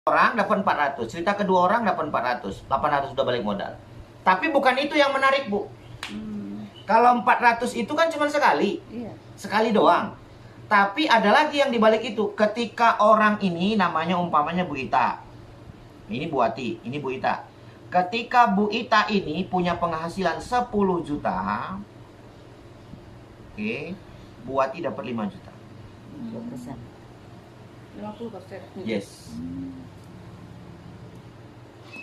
orang dapat 400, cerita kedua orang dapat 400, 800 udah balik modal. Tapi bukan itu yang menarik, Bu. Kalau 400 itu kan cuma sekali. Iya. Sekali doang. Tapi ada lagi yang dibalik itu. Ketika orang ini namanya umpamanya Bu Ita. Ini Bu Ati, ini Bu Ita. Ketika Bu Ita ini punya penghasilan 10 juta. Oke, Bu Ati dapat 5 juta. 2%. 50%. Yes.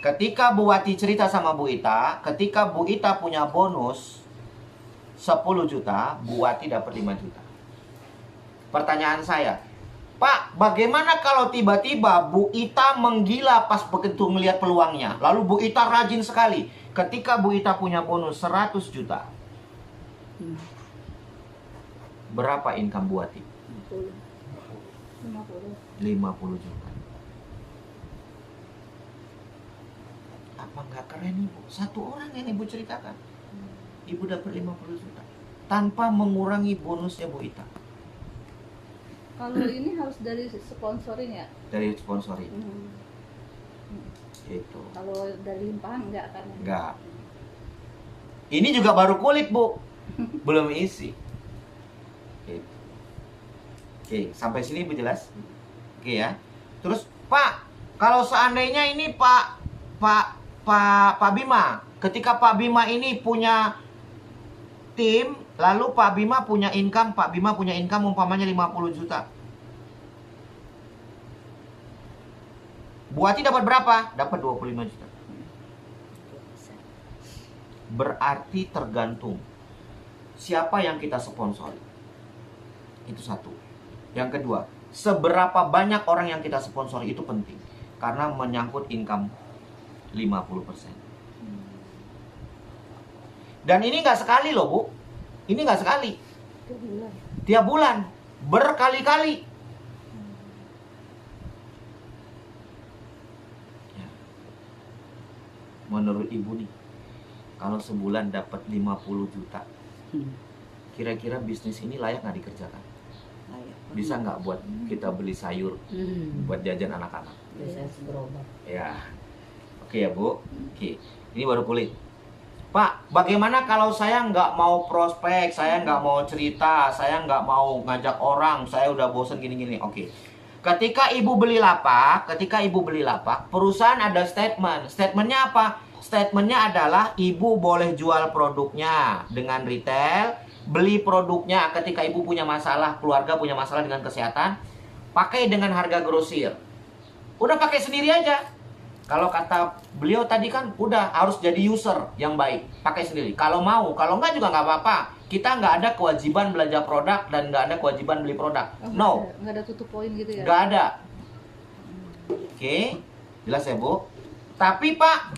Ketika Bu Wati cerita sama Bu Ita, ketika Bu Ita punya bonus 10 juta, Bu Wati dapat 5 juta. Pertanyaan saya, Pak, bagaimana kalau tiba-tiba Bu Ita menggila pas begitu melihat peluangnya? Lalu Bu Ita rajin sekali. Ketika Bu Ita punya bonus 100 juta, berapa income Bu Wati? 50. 50 juta. Apa nggak keren Ibu? Satu orang yang Ibu ceritakan, Ibu dapat 50 juta tanpa mengurangi bonusnya Bu Ita. Kalau ini harus dari sponsoring ya? Dari sponsoring. Itu. Kalau dari limpahan enggak kan? Enggak. Ini juga baru kulit, Bu. Belum isi. Gitu. Oke, sampai sini Ibu jelas? Oke ya. Terus, Pak, kalau seandainya ini Pak Bima, ketika Pak Bima ini punya tim, lalu Pak Bima punya income umpamanya 50 juta. Bu Ati dapat berapa? Dapat 25 juta. Berarti tergantung siapa yang kita sponsori. Itu satu. Yang kedua, seberapa banyak orang yang kita sponsori itu penting. Karena menyangkut income 50%. Dan ini nggak sekali loh, Bu. Ini nggak sekali. Tiap bulan. Berkali-kali. Ya. Menurut Ibu nih, kalau sebulan dapat 50 juta, kira-kira bisnis ini layak nggak dikerjakan? Bisa nggak buat kita beli sayur, buat jajan anak-anak? Bisa berobat. Ya. Oke ya, Bu. Oke. Ini baru kulit. Pak, bagaimana kalau saya nggak mau prospek, saya nggak mau cerita, saya nggak mau ngajak orang, saya udah bosen gini-gini. Oke. Ketika Ibu beli lapak, perusahaan ada statement. Statementnya apa? Statementnya adalah Ibu boleh jual produknya dengan retail, beli produknya ketika Ibu punya masalah, keluarga punya masalah dengan kesehatan, pakai dengan harga grosir. Udah pakai sendiri aja. Kalau kata beliau tadi kan udah harus jadi user yang baik, pakai sendiri. Kalau mau, kalau enggak juga nggak apa-apa. Kita nggak ada kewajiban belanja produk dan nggak ada kewajiban beli produk. No. Nggak ada tutup poin gitu ya? Nggak ada. Oke, jelas ya Bu. Tapi Pak,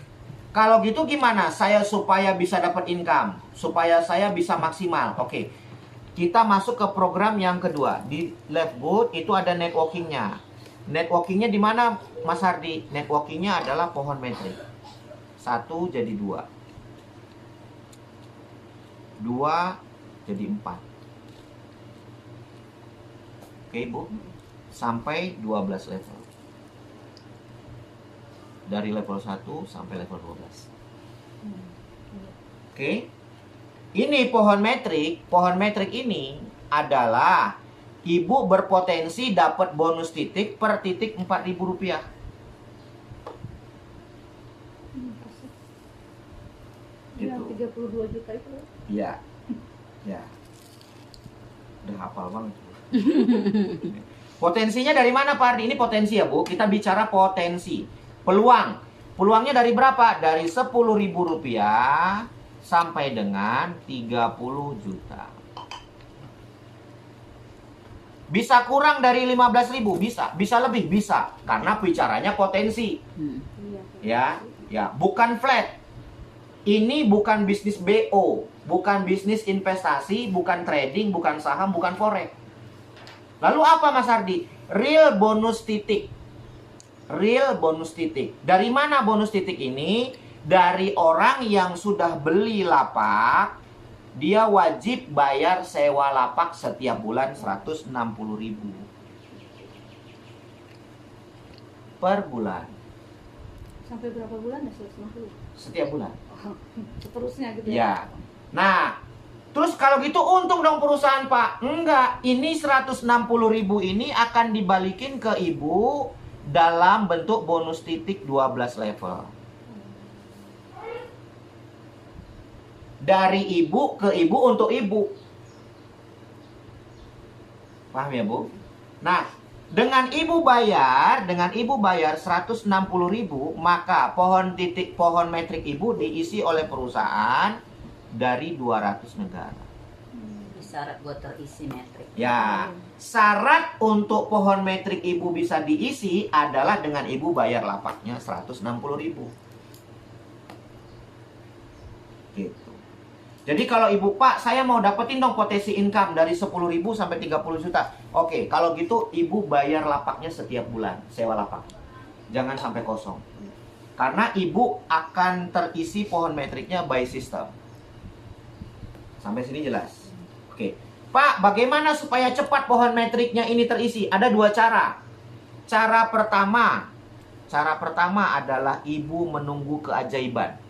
kalau gitu gimana? Saya supaya bisa dapat income, supaya saya bisa maksimal. Oke, kita masuk ke program yang kedua. Di Left Good itu ada networkingnya. Networkingnya di mana, Mas Hardi? Networkingnya adalah pohon metrik. 1 jadi 2. 2 jadi 4. Oke, Bu. Sampai 12 level. Dari level 1 sampai level 12. Oke. Ini pohon metrik. Pohon metrik ini adalah Ibu berpotensi dapat bonus titik per titik Rp4.000. Yang 32 juta itu? Iya. Ya. Udah hafal banget. Potensinya dari mana Pak Ardi? Ini potensi ya Bu. Kita bicara potensi. Peluang. Peluangnya dari berapa? Dari Rp10.000 sampai dengan 30 juta. Bisa kurang dari 15.000, bisa. Bisa lebih, bisa. Karena bicaranya potensi. Ya, bukan flat. Ini bukan bisnis BO, bukan bisnis investasi, bukan trading, bukan saham, bukan forex. Lalu apa Mas Ardi? Real bonus titik. Real bonus titik. Dari mana bonus titik ini? Dari orang yang sudah beli lapak, dia wajib bayar sewa lapak setiap bulan 160.000. per bulan. Sampai berapa bulan ya 160? Setiap bulan. Oh, seterusnya gitu Ya. Nah, terus kalau gitu untung dong perusahaan, Pak. Enggak, ini 160.000 ini akan dibalikin ke ibu dalam bentuk bonus titik 12 level. Dari ibu ke ibu untuk ibu. Paham ya, Bu? Nah, dengan ibu bayar 160.000, maka pohon metrik ibu diisi oleh perusahaan dari 200 negara. Syarat buat terisi metrik. Ya, syarat untuk pohon metrik ibu bisa diisi adalah dengan ibu bayar lapaknya 160.000. Gitu. Jadi kalau ibu, Pak, saya mau dapetin dong potensi income dari 10.000 sampai 30 juta. Oke, kalau gitu ibu bayar lapaknya setiap bulan, sewa lapak. Jangan sampai kosong. Karena ibu akan terisi pohon metriknya by system. Sampai sini jelas. Oke. Pak, bagaimana supaya cepat pohon metriknya ini terisi? Ada dua cara. Cara pertama dah ibu menunggu keajaiban.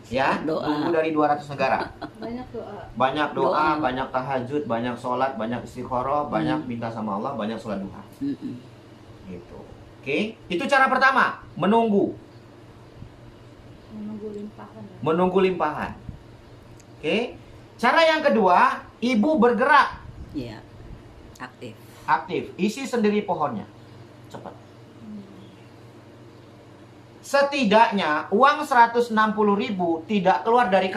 Ya, Doa. nunggu dari 200 negara. Banyak doa. Banyak doa, Doa. banyak tahajud, banyak sholat, banyak istikharah, banyak minta sama Allah, banyak sholat duha. Gitu. Oke, itu cara pertama, menunggu. Menunggu limpahan ya. Menunggu limpahan. Oke. Cara yang kedua, ibu bergerak, Iya. Aktif. aktif, isi sendiri pohonnya. Cepat. Setidaknya uang 160.000 tidak keluar dari